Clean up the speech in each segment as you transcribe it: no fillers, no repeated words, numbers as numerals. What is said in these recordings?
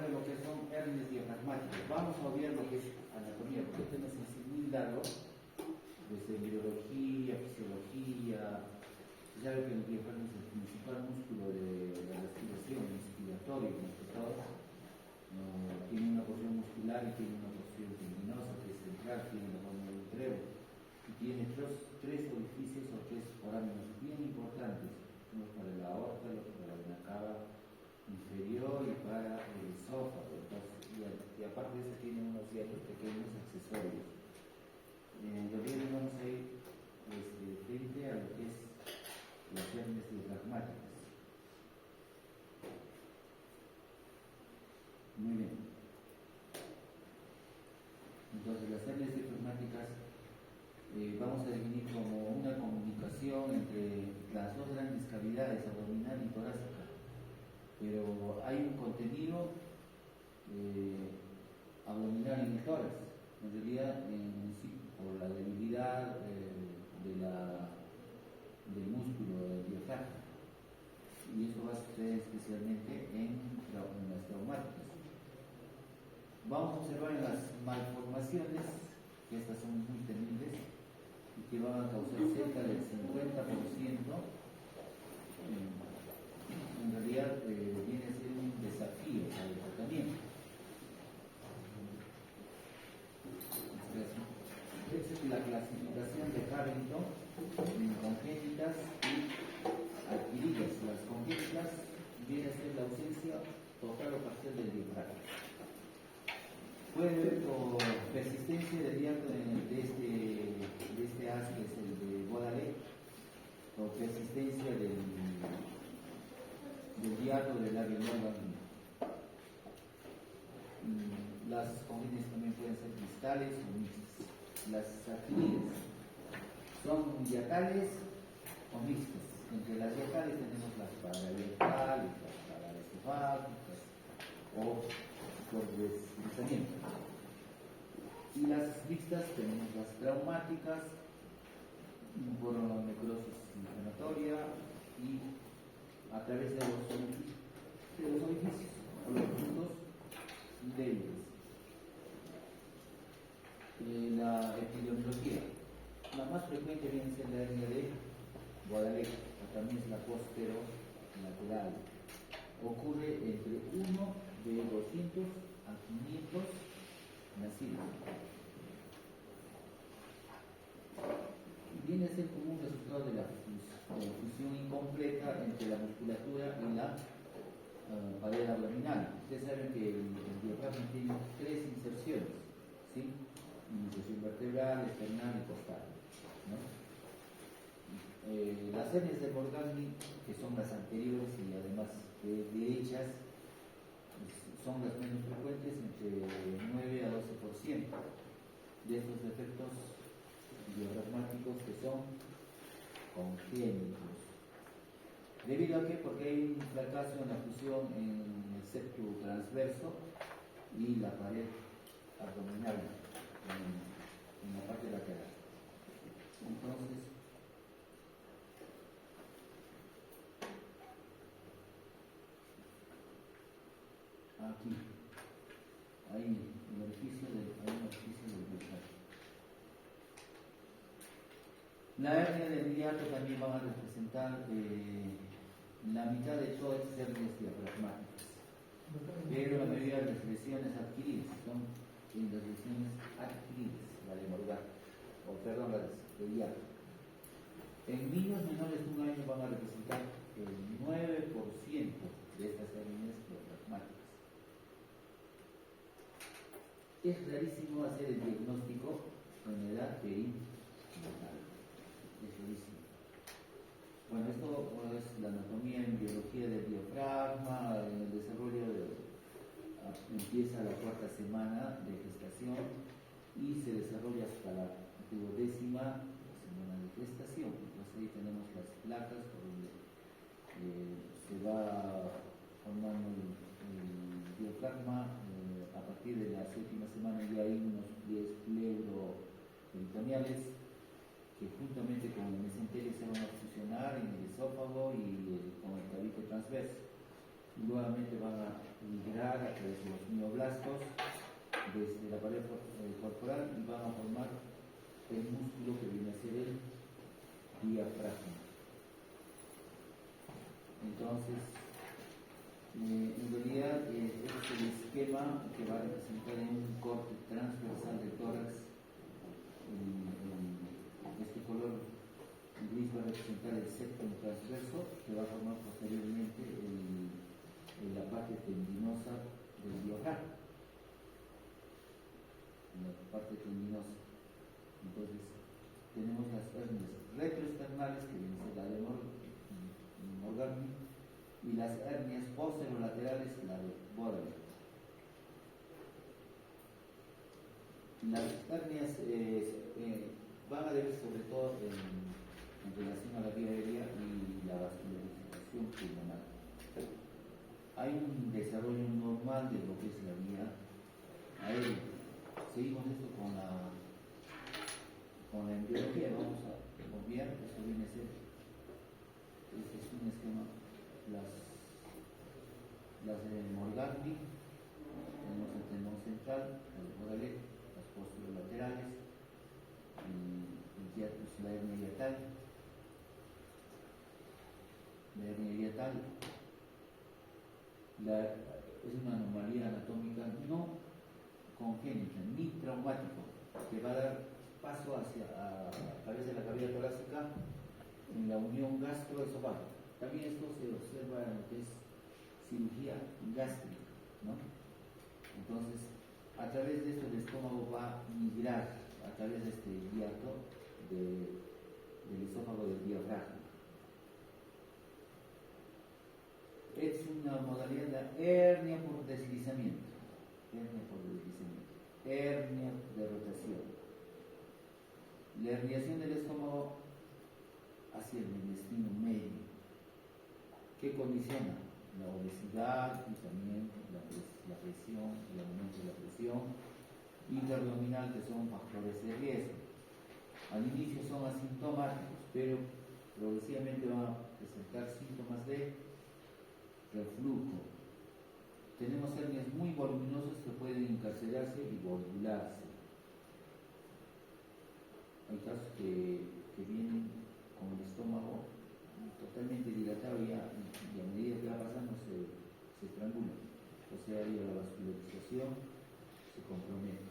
ver lo que son hernias diafragmáticas. Vamos a obviar lo que es anatomía, porque este tema es muy largo, desde biología, fisiología. Se sabe que el diafragma es el principal músculo de la respiración, respiratorio, tiene una porción muscular y tiene una porción tendinosa que es central, tiene la forma del útero y tiene tres orificios o tres forámenes bien importantes, uno para la aorta, el otro para la vena cava inferior y para el esófago. Entonces, y aparte de eso tiene unos ciertos pequeños accesorios. Lo que vamos a ir frente a lo que es las hernias diafragmáticas. Muy bien. Entonces, las hernias diafragmáticas vamos a definir como una comunicación entre las dos grandes cavidades, abdominal y torácica. Pero hay un contenido abdominal en el tórax. En realidad, sí, por la debilidad del músculo del diafragma. Y eso va a suceder especialmente en las traumáticas. Vamos a observar en las malformaciones, que estas son muy temibles y que van a causar cerca del 50%. En realidad viene a ser un desafío para el tratamiento. Esta es la clasificación de Harrington en congénitas y adquiridas. Las congénitas viene a ser la ausencia total o parcial del diafragma. Puede haber por persistencia del diátono de este as, que es el de Baudelaire, o persistencia del diátono del labio normal. Las congénitas también pueden ser cristales o mixtas. Las adquiridas son diatales o mixtas. Entre las diatales tenemos las paradiatales, las paraesofágicas o por deslizamiento. Y las mixtas tenemos las traumáticas por necrosis inflamatoria y a través de los orificios o los puntos débiles. La epidemiología. La más frecuente viene a ser la hernia de Baudelaire, o también es la posterolateral. Ocurre entre 1 de 200 a 500 nacidos. Viene a ser como un resultado de la fusión incompleta entre la musculatura y la pared abdominal. Ustedes saben que el diafragma tiene 3 inserciones, ¿sí? Iniciación vertebral, esternal y costal, ¿no? Las hernias de Morgagni, que son las anteriores y además derechas, son las menos frecuentes, entre 9 a 12% de estos defectos diafragmáticos que son congénitos. ¿Debido a qué? Porque hay un fracaso en la fusión en el septo transverso y la pared abdominal en la parte lateral. Entonces, aquí hay un orificio del diafragma. La hernia del hiato también va a representar la mitad de todas las hernias diafragmáticas, pero la mayoría de las lesiones adquiridas son en las lesiones adquiridas, la de Morgagni, la de hiato. En niños menores de 1 año van a representar el 9% de estas hernias diafragmáticas. Es rarísimo hacer el diagnóstico en edad perinatal. Es rarísimo. Bueno, esto es la anatomía en biología del diafragma. En el desarrollo empieza la 4ª semana de gestación y se desarrolla hasta la 12ª semana de gestación. Entonces ahí tenemos las placas por donde se va formando el diafragma. A partir de la 7ª semana ya hay unos 10 pleuroperitoneales que juntamente con el mesenterio se van a fusionar en el esófago y con el tabique transverso. nuevamente van a migrar a través de los mioblastos desde la pared corporal y van a formar el músculo que viene a ser el diafragma. Entonces, en realidad este es el esquema que va a representar en un corte transversal del tórax. Este color gris va a representar el septum transverso, que va a formar posteriormente la parte tendinosa del diafragma. La parte tendinosa. Entonces, tenemos las hernias retroesternales, que viene a ser la de Morgagni, y las hernias posterolaterales, la de Borel. Las hernias van a deber sobre todo en relación a la vía aérea y la vascularización pulmonar. Hay un desarrollo normal de lo que es la vía aérea. Seguimos esto con la embriología. Vamos a obviar, eso viene a ser, este es un esquema, las Morgagni, tenemos el tendón central, el Borel, las posterolaterales, el hiatus, la hernia hiatal. La hernia hiatal es una anomalía anatómica no congénita ni traumática, que va a dar paso a través de la cavidad torácica en la unión gastroesofágica. También esto se observa en lo que es cirugía gástrica, ¿no? Entonces, a través de esto el estómago va a migrar a través de este hiato del esófago del diafragma. Es una modalidad de hernia por deslizamiento, hernia de rotación. La herniación del estómago hacia el intestino medio. ¿Qué condiciona? La obesidad y también la presión, el aumento de la presión intraabdominal, que son factores de riesgo. Al inicio son asintomáticos, pero progresivamente van a presentar síntomas de reflujo. Tenemos hernias muy voluminosas que pueden encarcelarse y volvularse. Hay casos que vienen con el estómago totalmente dilatado y a medida que va pasando se estrangula. O sea, ahí la vascularización se compromete.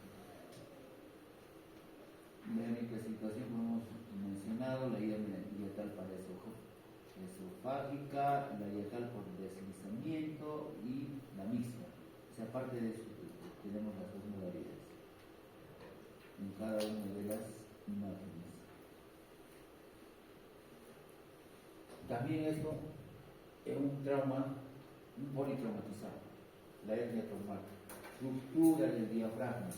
La única situación que hemos mencionado, la hernia hiatal paraesofágica, la hiatal por deslizamiento y la mixta. O sea, aparte de eso, tenemos las dos modalidades en cada una de las imágenes. También esto es un trauma, un politraumatizado, la hernia traumática, ruptura del diafragma.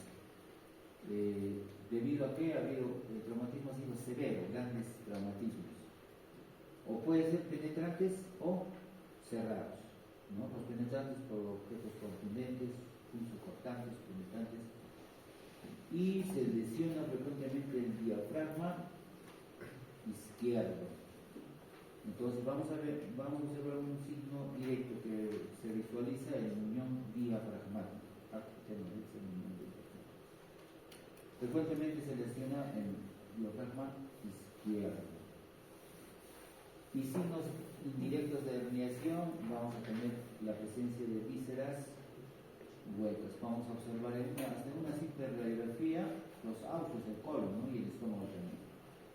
Debido a que ha habido, el traumatismo ha sido severo, grandes traumatismos. O puede ser penetrantes o cerrados, ¿no? Los penetrantes por objetos contundentes, punzocortantes, penetrantes, y se lesiona frecuentemente el diafragma izquierdo. Entonces vamos a observar un signo directo que se visualiza en unión diafragmática. Frecuentemente se lesiona el diafragma izquierdo. Y signos indirectos de herniación, vamos a tener la presencia de vísceras huecas. Vamos a observar hasta una simple radiografía los autos del colon, ¿no? Y el estómago también.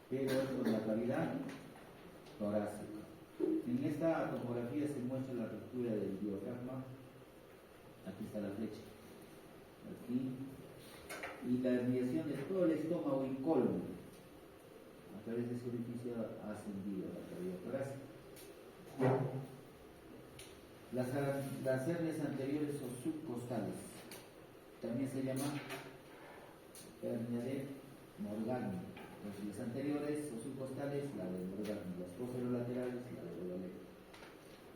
Pero con la cavidad torácica. En esta tomografía se muestra la ruptura del diafragma. Aquí está la flecha. Aquí. Y la herniación de todo el estómago y colon. A través de ese orificio ha ascendido la cavidad torácica. Las hernias anteriores o subcostales también se llama hernia de Morgagni. Entonces, las anteriores o subcostales, la de Morgagni; las posterolaterales, la de Borel.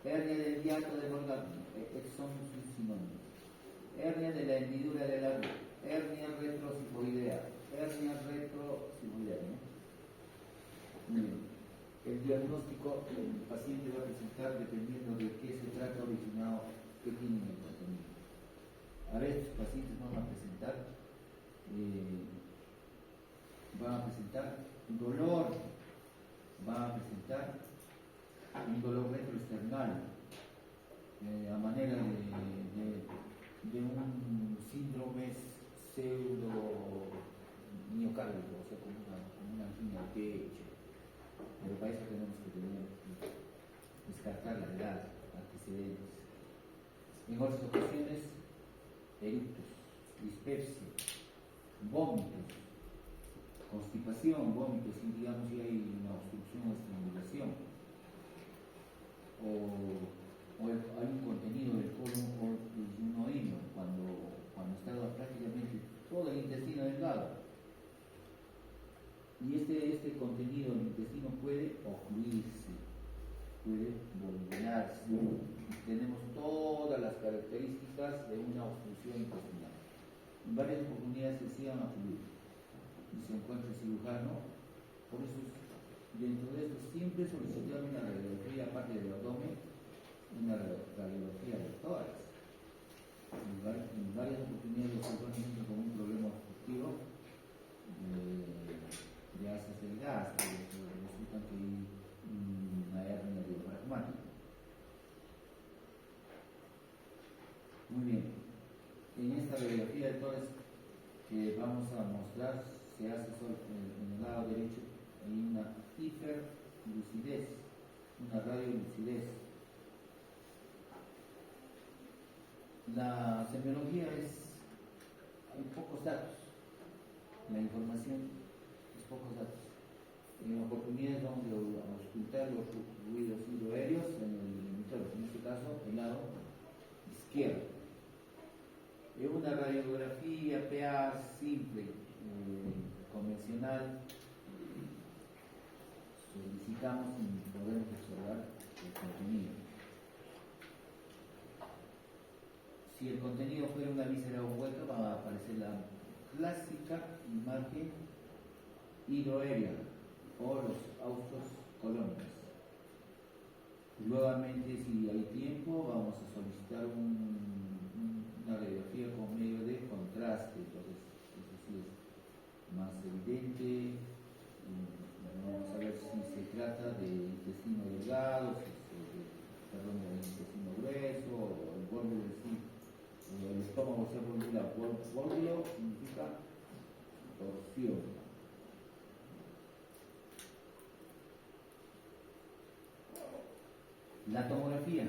Hernia del hiato de Morgagni, estos son sus sinónimos. Hernia de la hendidura del labio, hernia retrosifoidea, ¿no? Muy bien. El diagnóstico el paciente va a presentar, dependiendo de qué se trata originado, qué tienen el contenido. A ver, estos pacientes van a presentar dolor, van a presentar un dolor retroesternal, a manera de un síndrome pseudo miocárdico, o sea, como una angina de pecho. Pero para eso tenemos que descartar la edad, antecedentes. En otras ocasiones, eructos, dispepsia, vómitos, constipación, vómitos, y digamos si hay una obstrucción o estrangulación, o hay un contenido del colon o del duodeno cuando está prácticamente todo el intestino delgado. Y este contenido del intestino puede ocluirse, puede volverse. Tenemos todas las características de una obstrucción intestinal. En varias oportunidades se hacían ocluir y se encuentra el cirujano. Por eso, dentro de esto, siempre solicitaba una radiografía, aparte del abdomen, una radiografía del tórax. En varias oportunidades los cirujanos entran con un problema obstructivo de asas del gas, resulta que hay una hernia diafragmática. Muy bien, en esta radiografía de tórax que vamos a mostrar, se hace en el lado derecho, hay una hiperlucidez, una radiolucidez. La semiología hay pocos datos, la información es pocos datos. En oportunidades vamos a auscultar los ruidos hidroaéreos en el monitor, en este caso el lado izquierdo. Es una radiografía PA simple, convencional. Solicitamos y podemos observar el contenido. Si el contenido fuera una víscera hueca, va a aparecer la clásica imagen hidroaérea o los austos colónicos. Nuevamente, si hay tiempo, vamos a solicitar una radiografía con medio de contraste, entonces eso sí es más evidente. Vamos a ver si se trata de intestino delgado, del intestino grueso, o el bórbolo en sí. El estómago se formula bórbolo, significa torsión. La tomografía,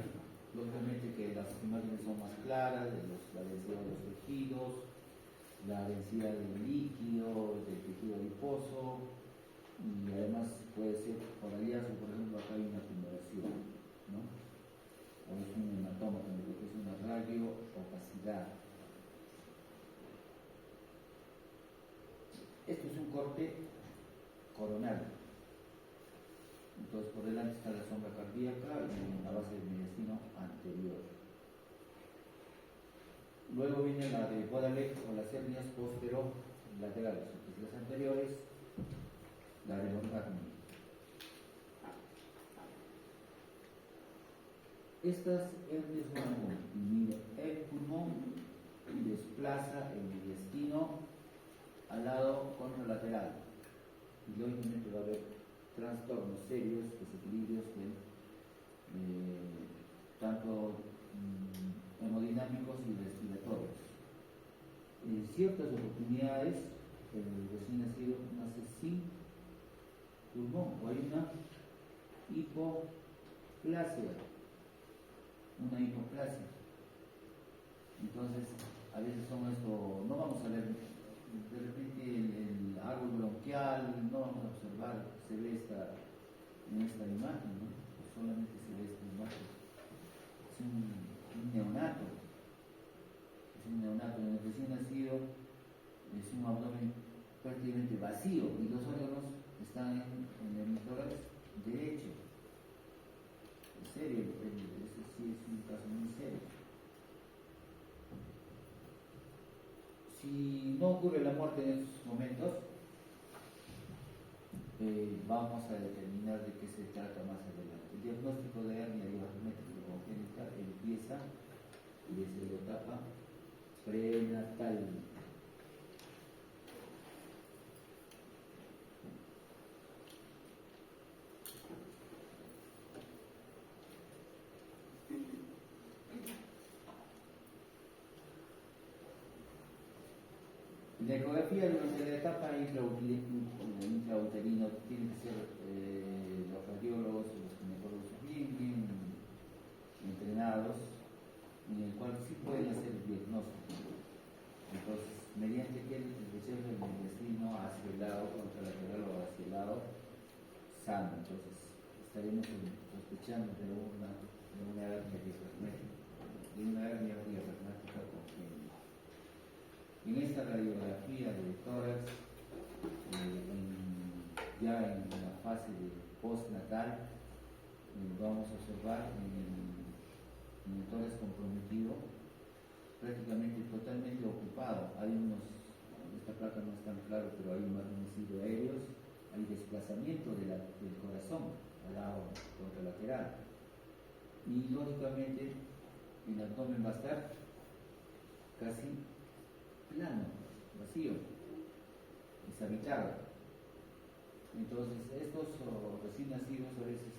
lógicamente que las imágenes son más claras, la densidad de los tejidos, la densidad del líquido, del tejido adiposo, y además puede ser por hallazgo, por ejemplo, acá hay una tumoración, ¿no? O es un hematoma también, lo que es una radio-opacidad. Esto es un corte coronario. Entonces, por delante está la sombra cardíaca y la base del mediastino anterior. Luego viene la de Guadalec o las hernias posterolaterales, las anteriores, la de Longarni. Estas hernias van a unir el pulmón y desplaza el mediastino al lado contralateral. Y lógicamente va a haber trastornos serios, desequilibrios tanto hemodinámicos y respiratorios. En ciertas oportunidades, el recién nacido nace sin pulmón, o hay una hipoplasia. Entonces, a veces son esto, no vamos a ver de repente el árbol bronquial, no vamos a observar, se ve en esta imagen, ¿no? Solamente se ve esta imagen. Es un neonato. En el recién nacido es un abdomen prácticamente vacío y los órganos están en el tórax derecho. En serio, ese sí es un caso muy serio. Si no ocurre la muerte en estos momentos, vamos a determinar de qué se trata más adelante. El diagnóstico de hernia diafragmática congénita empieza esa desde la etapa prenatal. La ecografía durante la etapa intrauterino tiene que ser los radiólogos, los ginecólogos bien entrenados, en el cual sí pueden hacer el diagnóstico. Entonces, mediante que el rechazo del intestino hacia el lado contralateral o hacia el lado sano, entonces estaremos sospechando de una hernia diafragmática congénita. En esta radiografía de tórax, ya en la fase de postnatal, vamos a observar en el tórax comprometido, prácticamente totalmente ocupado. Hay unos, en esta placa no es tan claro, pero hay unos aéreos, hay desplazamiento del corazón al lado contralateral. Y lógicamente el abdomen va a estar casi plano, vacío, deshabitado. Entonces, estos recién nacidos a veces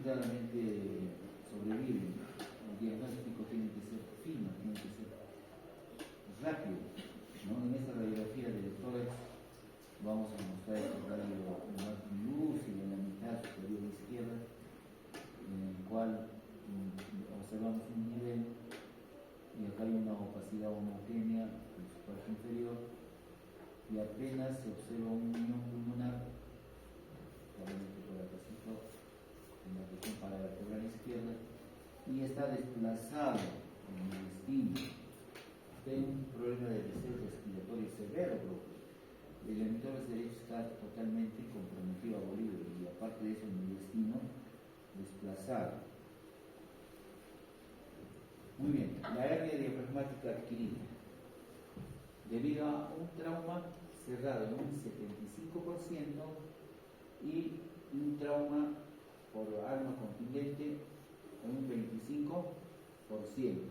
claramente sobreviven. El diagnóstico tiene que ser fino, tiene que ser rápido, ¿no? En esta radiografía del tórax vamos a mostrar este radio más lúcido en la mitad superior izquierda, en el cual observamos un nivel, y acá hay una opacidad homogénea en su parte inferior, y apenas se observa un unión pulmonar, probablemente por el pasito en la región paravertebral izquierda, y está desplazado en el intestino. Tiene un problema de deseo respiratorio severo, porque el hemitórax derecho está totalmente comprometido, abolido, y aparte de eso, el intestino desplazado. Muy bien, la hernia diafragmática adquirida, debido a un trauma cerrado en un 75% y un trauma por arma contundente en un 25%.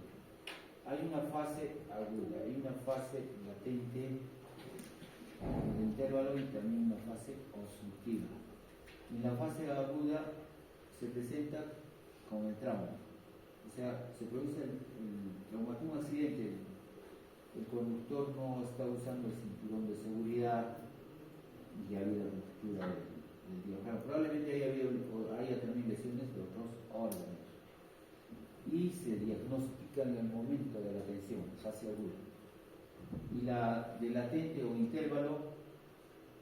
Hay una fase aguda, hay una fase latente en el intervalo y también una fase obstructiva. En la fase aguda se presenta con el trauma, o sea, se produce el traumatismo, un accidente, el conductor no está usando el cinturón de seguridad y ha habido ruptura del diafragma. Probablemente haya también lesiones de otros órganos. Y se diagnostica en el momento de la tensión, fase aguda. Y la de latente o intervalo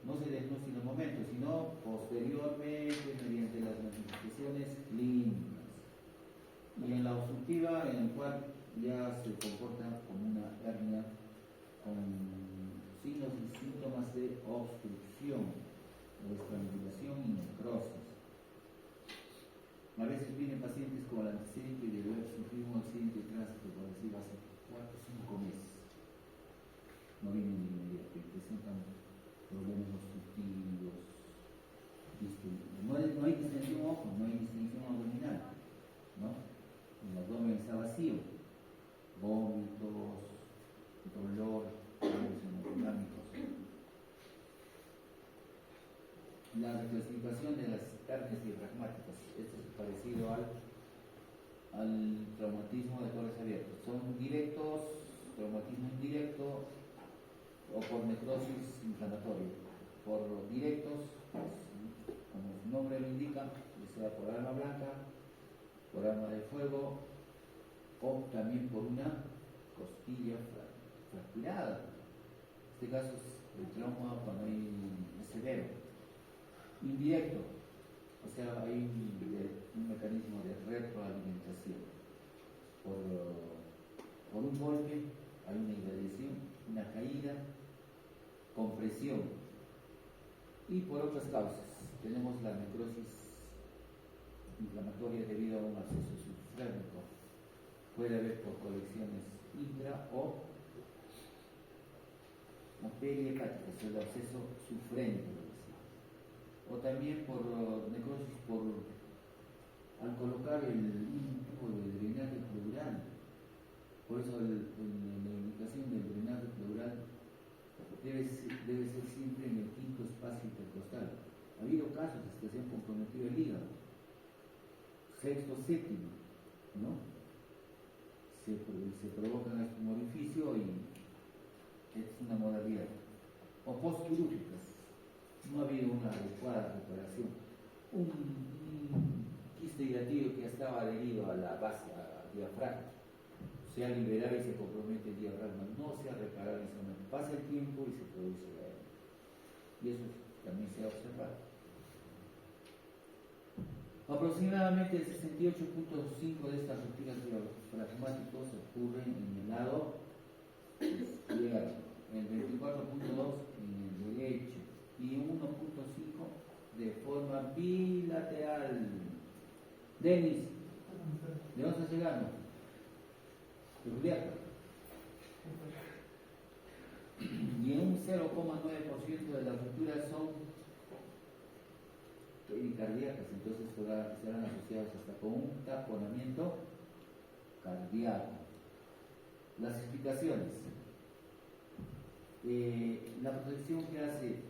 no se diagnostica en el momento, sino posteriormente mediante las manifestaciones clínicas. Y en la obstructiva, en el cual ya se comporta como una hernia con signos y síntomas de obstrucción, de estrangulación y necrosis. A veces vienen pacientes con el antecedente de haber sufrido un accidente de tránsito, por decir, hace 4 o 5 meses. No vienen de inmediato, presentan problemas obstructivos. No hay distensión, ojo, no hay distensión abdominal, ¿no? El abdomen está vacío, vómitos, dolor, cambios hemodinámicos. La reclasificación de las hernias diafragmáticas, esto es parecido al traumatismo de tórax abierto. Son directos, traumatismo indirecto o por necrosis inflamatoria. Por directos, pues, como su nombre lo indica, ya sea por arma blanca, por arma de fuego o también por una costilla fracturada. En este caso es el trauma cuando es severo. Indirecto, o sea, hay un mecanismo de retroalimentación. Por un golpe hay una irradiación, una caída, compresión. Y por otras causas, tenemos la necrosis inflamatoria debido a un absceso subfrérmico. Puede haber por colecciones intra o perihepáticas, el absceso subfrénico, o también por necrosis por al colocar un tubo de drenaje pleural. Por eso la indicación del drenaje pleural debe ser siempre en el quinto espacio intercostal. Ha habido casos de que se han comprometido el hígado, sexto, séptimo, ¿no? Se provocan este orificio y es una modalidad. O postquirúrgicas, no ha habido una adecuada reparación. Un quiste hidativo que estaba adherido a la base, al diafragma, se ha liberado y se compromete el diafragma, no se ha reparado en ese momento. Pasa el tiempo y se produce la hernia. Y eso también se ha observado. Aproximadamente el 68.5% de estas rupturas diafragmáticas ocurren en el lado izquierdo, el 24.2% en el derecho y 1.5% de forma bilateral. Denis, ¿de dónde estás llegando? De Juliaca. Y un 0,9% de las rupturas son pericardíacas, entonces serán asociadas hasta con un taponamiento cardíaco. Las explicaciones. La protección que hace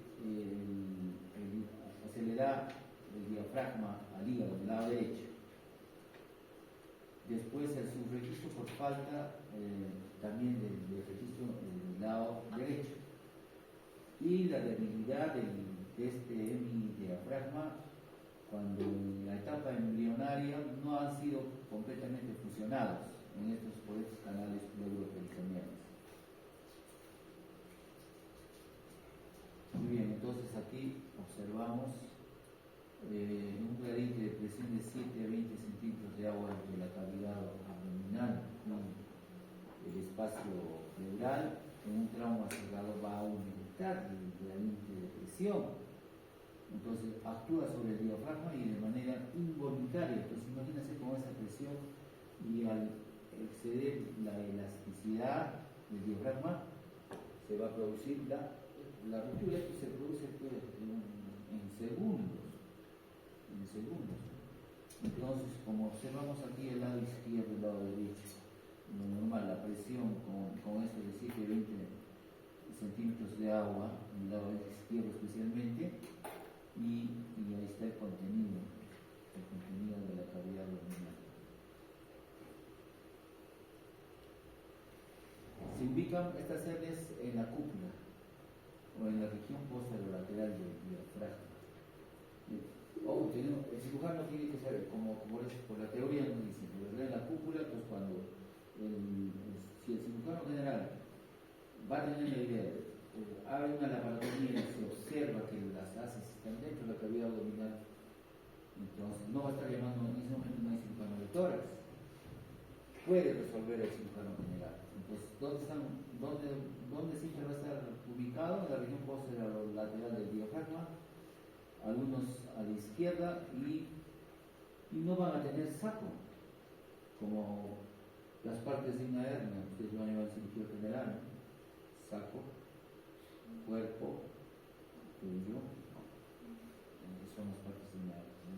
se le da el diafragma al hígado del lado derecho. Después el subregistro por falta también del registro del lado derecho. Y la debilidad de este hemidiafragma cuando en la etapa embrionaria no han sido completamente fusionados por estos canales pleuroperitoneales. Muy bien, entonces aquí observamos un gradiente de presión de 7 a 20 centímetros de agua entre la cavidad abdominal y el espacio pleural. En un trauma cerrado va a aumentar el gradiente de presión. Entonces actúa sobre el diafragma y de manera involuntaria. Entonces imagínense con esa presión y al exceder la elasticidad del diafragma se va a producir la ruptura que se produce en segundos. Entonces, como observamos aquí el lado izquierdo y el lado derecho, lo normal, la presión con esto de 7 a 20 centímetros de agua, en el lado izquierdo especialmente, y ahí está el contenido de la cavidad abdominal. Se ubican estas hernias en la cúpula o en la región posterolateral del diafragma. El cirujano tiene que saber, como por la teoría nos dice, ¿verdad? En la cúpula, pues cuando si el cirujano general va a tener la idea, abre una laparotomía y se observa que las haces están dentro de la cavidad abdominal, entonces no va a estar llamando, en ese momento no hay cirujano de tórax, puede resolver el cirujano general. Entonces, ¿dónde siempre va a estar ubicado? En la región posterolateral del diafragma, algunos a la izquierda, y no van a tener saco, como las partes de una hernia. Ustedes van a llevar cirugía general, ¿no? Saco, cuerpo, cuello, son las partes de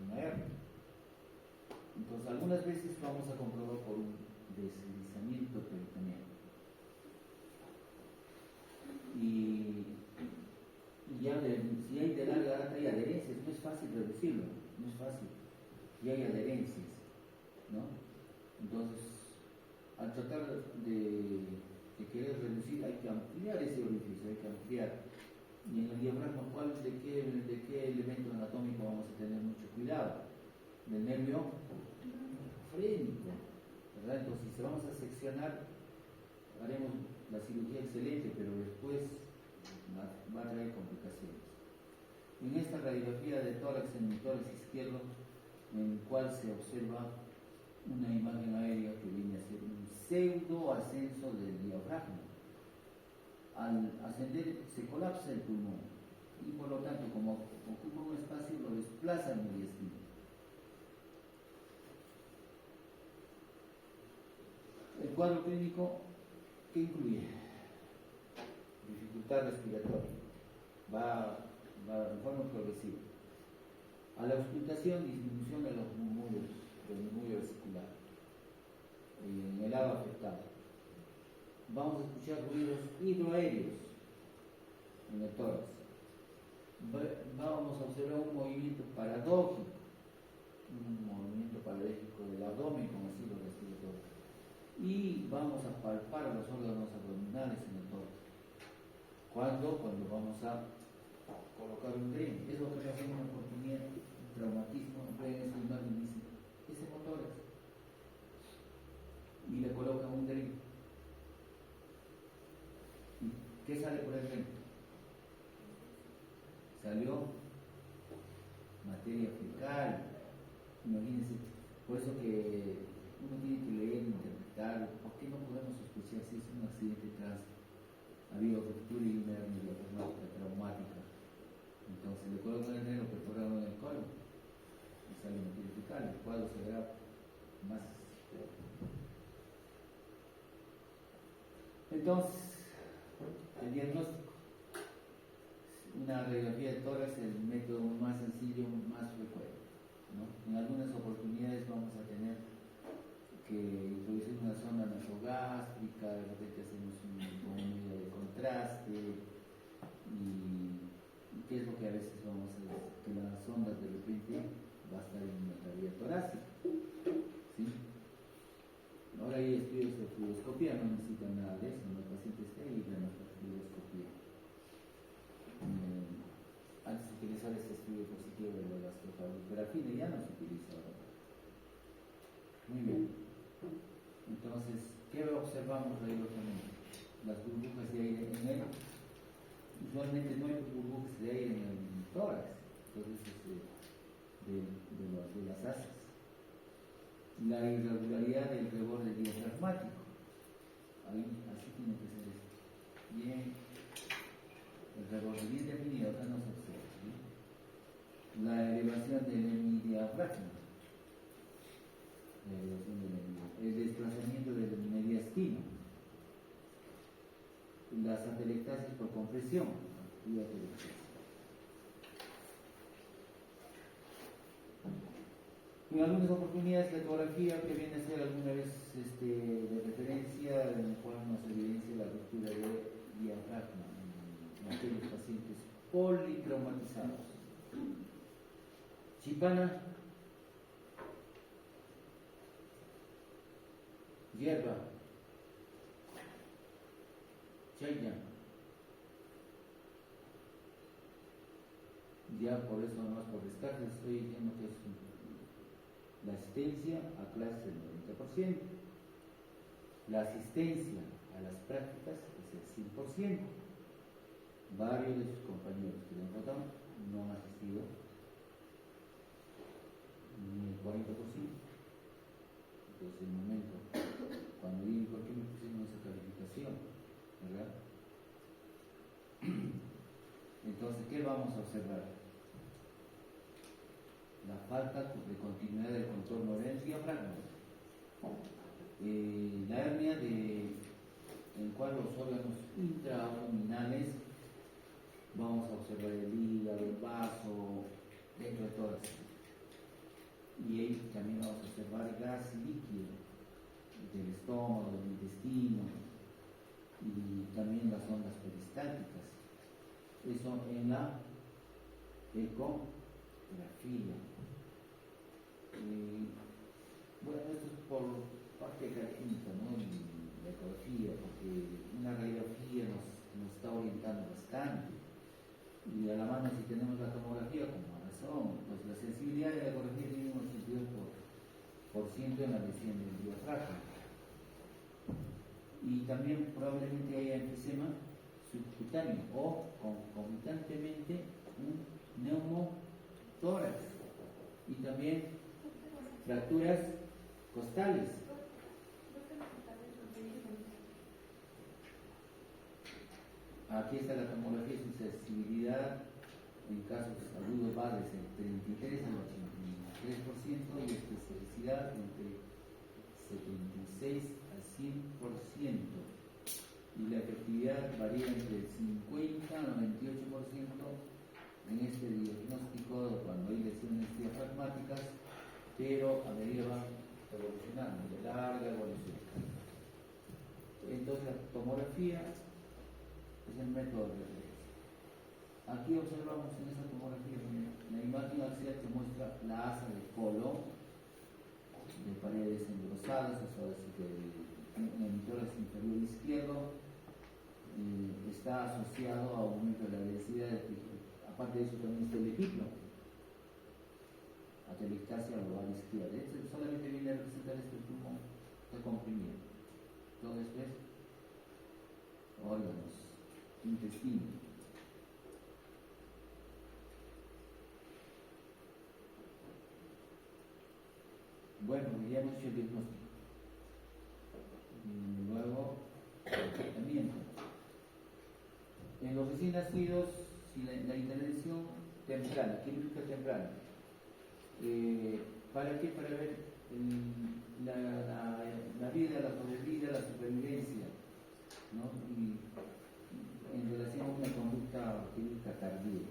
una hernia. Entonces, algunas veces vamos a comprobar por un deslizamiento peritoneal. Y ya si hay de larga data hay adherencias, no es fácil reducirlo, no es fácil. Y hay adherencias, ¿no? Entonces, al tratar de querer reducir, hay que ampliar ese orificio, hay que ampliar. Y en el diafragma, ¿de qué elemento anatómico vamos a tener mucho cuidado? Del nervio frénico, ¿verdad? Entonces, si vamos a seccionar, haremos la cirugía excelente, pero después va a traer complicaciones. En esta radiografía de tórax en el tórax izquierdo, en el cual se observa una imagen aérea que viene a ser un pseudo ascenso del diafragma. Al ascender se colapsa el pulmón y por lo tanto, como ocupa un espacio, lo desplaza el mediastino. El cuadro clínico, ¿qué incluye? Dificultad respiratoria, va de forma progresiva. A la auscultación, disminución de los murmullos del núcleo vesicular, en el lado afectado. Vamos a escuchar ruidos hidroaéreos en el tórax. Vamos a observar un movimiento paradójico, un movimiento paradójico del abdomen, como así lo describe todo. Y vamos a palpar los órganos abdominales en el tórax. Cuando vamos a colocar un DREN, es lo que pasa en una oportunidad, un traumatismo, ven esta imagen y dicen, ese motor es. Y le colocan un DREN. ¿Y qué sale por el DREN? Salió materia fecal, imagínense, por eso que uno tiene que leer, interpretar, ¿por qué no podemos escuchar si es un accidente trans? Ha habido ruptura y una hernia traumática, entonces le colocan el dreno perforado en el colon y sale materia fecal, el cuadro se verá más. Entonces, el diagnóstico. Una radiografía de tórax es el método más sencillo, más frecuente, ¿no? En algunas oportunidades vamos a tener que introducir una sonda nasogástrica, de repente hacemos un medio de contraste, y qué es lo que a veces vamos a hacer, que la sonda de repente va a estar en una cavidad torácica, ¿sí? Ahora hay estudios de fluoroscopía, no necesitan nada de eso, el paciente está ahí y vemos la fluoroscopía. Antes de utilizar este estudio positivo de la gastrofagografía, ya no se utiliza ahora. Muy bien. Entonces, ¿qué observamos radiológicamente? Las burbujas de aire en él. Usualmente no hay burbujas de aire en el tórax, entonces de las asas. La irregularidad del reborde diafragmático. Ahí, así tiene que ser esto. Bien. El reborde bien definido, acá no se observa. ¿Sí? La elevación del hemidiafragma. El desplazamiento del mediastino. Las atelectasis por compresión. En algunas oportunidades la ecografía que viene a ser alguna vez de referencia, en la cual nos evidencia la ruptura de diafragma en aquellos pacientes politraumatizados. Chipana, hierba, chaya. Ya por eso, nomás por descarte, estoy diciendo que es la asistencia a clases del 90%, la asistencia a las prácticas es el 100%. Varios de sus compañeros que han votado no han asistido ni el 40%. Entonces, el momento, cuando digo, ¿por qué me pusieron esa calificación? ¿Verdad? Entonces, ¿qué vamos a observar? La falta de continuidad del contorno del diafragma. La hernia en el cual los órganos intraabdominales, vamos a observar el hígado, el vaso, dentro de todas. Y ahí también vamos a observar gas líquido del estómago, del intestino, y también las ondas peristálticas. Eso en la ecografía. Bueno, esto es por parte académica, ¿no? La ecografía, porque una radiografía nos está orientando bastante. Y a la mano, si tenemos la tomografía, como razón, pues la sensibilidad de la ecografía tiene un 82% en la lesión del diafragma. Y también probablemente haya enfisema subcutáneo o concomitantemente un neumotórax. Y también fracturas costales. Aquí está la tomografía, su sensibilidad en casos agudos va desde el 33 al 83% y especificidad entre 76 al 100%. Y la efectividad varía entre el 50 al 98% en este diagnóstico cuando hay lesiones diafragmáticas pero a medida van evolucionando, de larga evolución. Entonces la tomografía es el método de referencia. Aquí observamos en esta tomografía, la imagen axial que muestra la asa del colon de paredes engrosadas, eso es del hemitórax inferior izquierdo, está asociado a aumento de la densidad del tejido. Aparte de eso también está el epiglo, atelectasia global izquierda. Este solamente viene a representar este pulmón, está comprimido. Todo esto es órganos, intestino. Bueno, ya hemos hecho el diagnóstico. Luego, el tratamiento. En los recién nacidos, si la intervención temprana, quirúrgica temprana, ¿para qué? Para ver la vida, la sobrevida, la supervivencia, ¿no? Y en relación a una conducta quirúrgica tardía.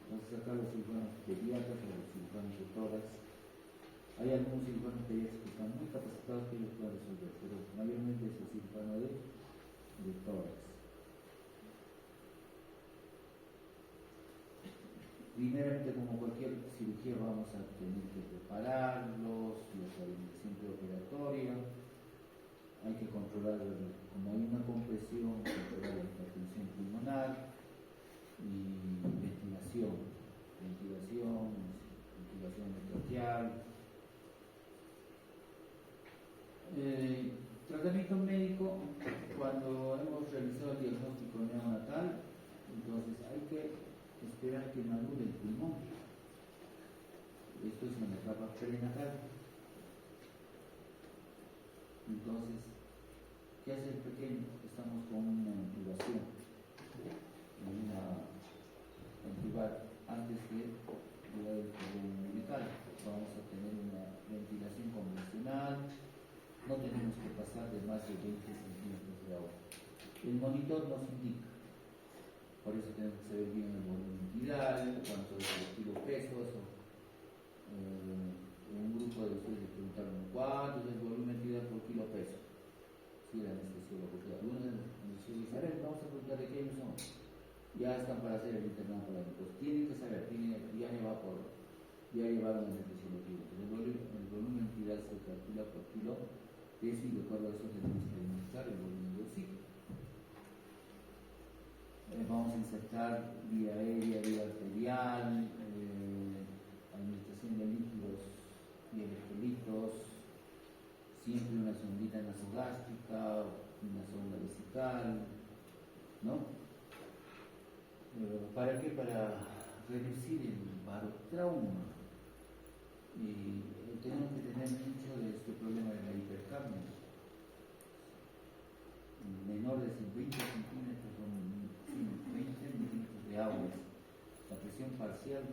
Entonces acá los cirujanos pediatras o los cirujanos de tórax, hay algunos cirujanos pediatras que están muy capacitados que ellos pueden resolver, pero mayormente es el cirujano de tórax. Primeramente, como cualquier cirugía, vamos a tener que prepararlos, la orientación preoperatoria, hay que controlar, como hay una compresión, controlar la hipertensión pulmonar y ventilación traqueal. Tratamiento médico, cuando hemos realizado el diagnóstico neonatal, entonces hay que esperar que madure el pulmón. Esto es en la etapa prenatal. Entonces, ¿qué hace el pequeño? Estamos con una intubación, intubar antes de llegar el cordón umbilical. Vamos a tener una ventilación convencional, no tenemos que pasar de más de 20 centímetros de agua. El monitor nos indica, por eso tenemos que saber bien el volumen vital, cuánto es el kilo peso, eso. Un grupo de ustedes le preguntaron cuánto es el volumen vital por kilo peso. Sí, el anestesiólogo, porque algunos anestesiólogos dicen, a ver, vamos a preguntar de qué años son. Ya están para hacer el internado por ahí. Pues tienen que saber, ya llevaron la anestesiología. El volumen vital se calcula por kilo peso y de acuerdo a eso tenemos que administrar el volumen de oxígeno. Vamos a insertar vía aérea, vía arterial, administración de líquidos y electrolitos, siempre una sondita nasogástrica, una sonda vesical, ¿no? ¿Para qué? Para reducir el barotrauma. Y tenemos que tener mucho de este problema de la hipercapnia. Menor de 20 centímetros o 20 milímetros de agua. La presión parcial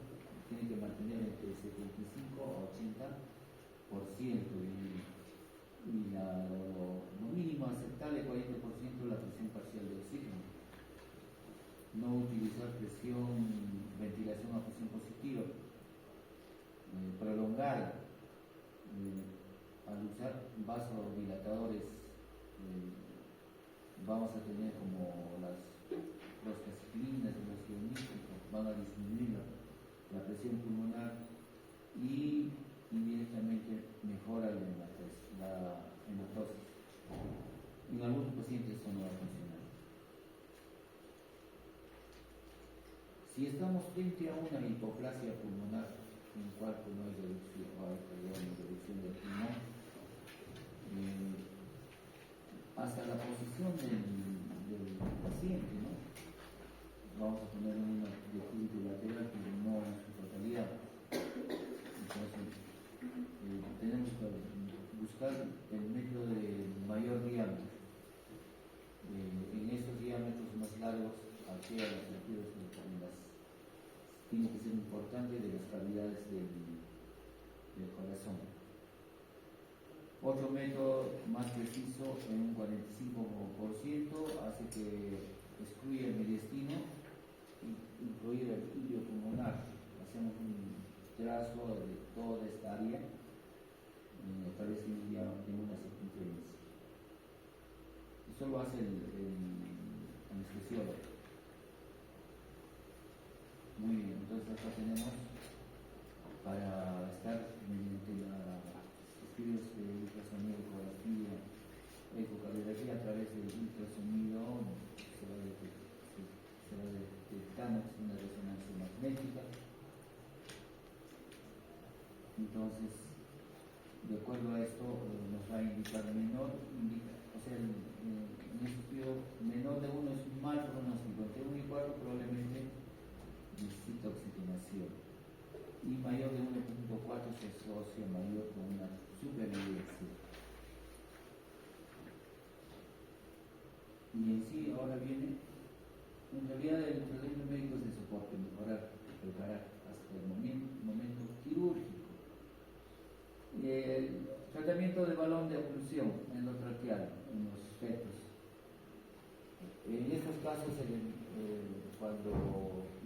tiene que mantener entre 75 a 80% y lo mínimo aceptable 40% la presión parcial de oxígeno. No utilizar ventilación a presión positiva, prolongar, al usar vasodilatadores vamos a tener como las prostaciclinas y los ionísticos, van a disminuir la presión pulmonar y indirectamente mejora la hematosis. En algunos pacientes esto no va a funcionar. Si estamos frente a una hipoplasia pulmonar, en el cual no hay reducción del pulmón, hasta la posición del paciente, ¿no? Vamos a poner un decúbito lateral, pero no en su totalidad. Entonces, tenemos que buscar el método de mayor diámetro. En esos diámetros más largos, aquí a las alturas tiene que ser importante de las cavidades del corazón. Otro método más preciso, en un 45%, hace que excluya el mediastino, incluir el ilio pulmonar. Hacemos trazo de toda esta área, estableciendo ya en una circunferencia. Eso lo hace el anestesiólogo. Muy bien, entonces acá tenemos para estar mediante los estudios de ultrasonido, ecografía, ecocardiografía a través del ultrasonido se va detectando una resonancia magnética. Entonces, de acuerdo a esto, nos va a indicar menor, o sea, un estudio menor de 1 es un mal pronóstico, entre 1 y 4 probablemente necesita oxigenación, y mayor de 1.4 se asocia mayor con una supervivencia. Y en sí, ahora viene, en realidad el tratamiento médico es de soporte, mejorar, preparar hasta el momento quirúrgico. El tratamiento de balón de oclusión endotraqueal en los fetos. En estos casos, cuando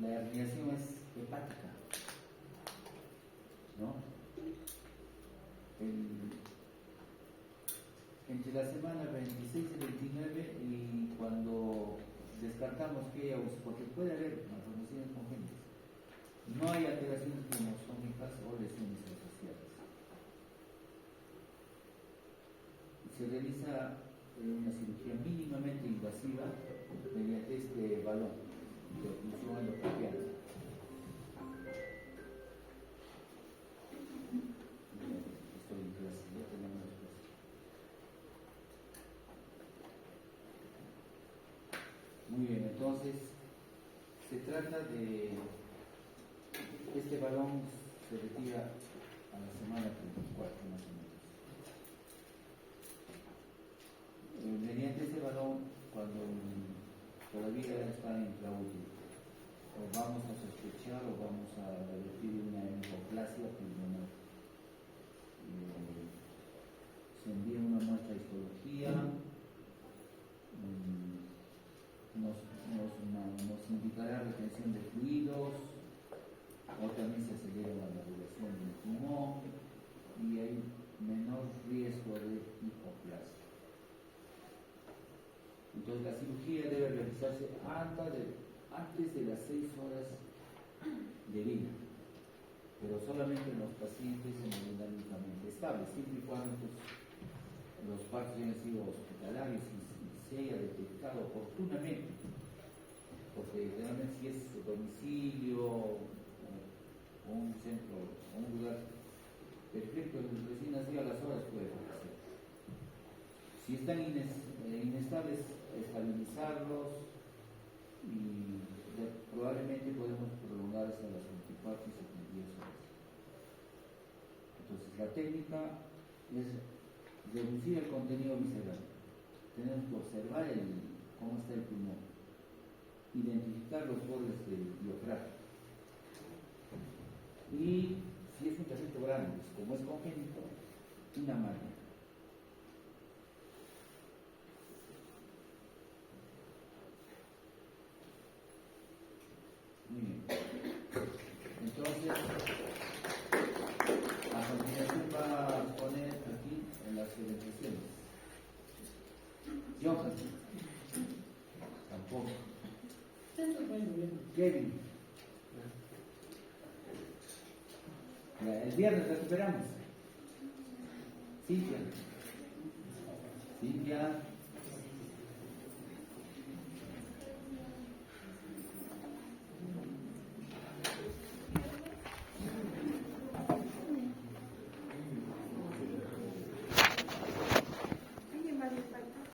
la herniación es hepática, ¿no? Entre la semana 26 y 29, y cuando descartamos que porque puede haber malformaciones congénitas, no hay alteraciones cromosómicas o lesiones asociadas. Se realiza una cirugía mínimamente invasiva mediante este balón de oclusión endotraqueal. Estoy en clase, ya tenemos clase. Muy bien, entonces se trata de este balón se retira a la semana 34 más o menos. Mediante ese balón, cuando todavía está intraútero, vamos a sospechar o vamos a revertir una hemoplasia pulmonar. Se envía una muestra de histología, nos indicará retención de fluidos, o también se acelera la maduración del pulmón y hay menor riesgo de hipoplasia. Entonces la cirugía debe realizarse antes de las 6 horas de vida, pero solamente en los pacientes hemodinámicamente estables, siempre y cuando los partos hayan sido hospitalarios y se haya detectado oportunamente, porque realmente si es domicilio o un centro o un lugar perfecto, el recién nacido a las horas puede fallecer. Si están inestables, estabilizarlos y probablemente podemos prolongar hasta las 24 y 72 horas. Entonces la técnica es reducir el contenido visceral. Tenemos que observar cómo está el pulmón, identificar los bordes del diafragma. Y si es un tracito grande, como es congénito, una malla. Muy bien. Entonces, a continuación va a poner aquí en las orientaciones. Johan. Tampoco. Kevin. Ya, el viernes recuperamos. Cintia.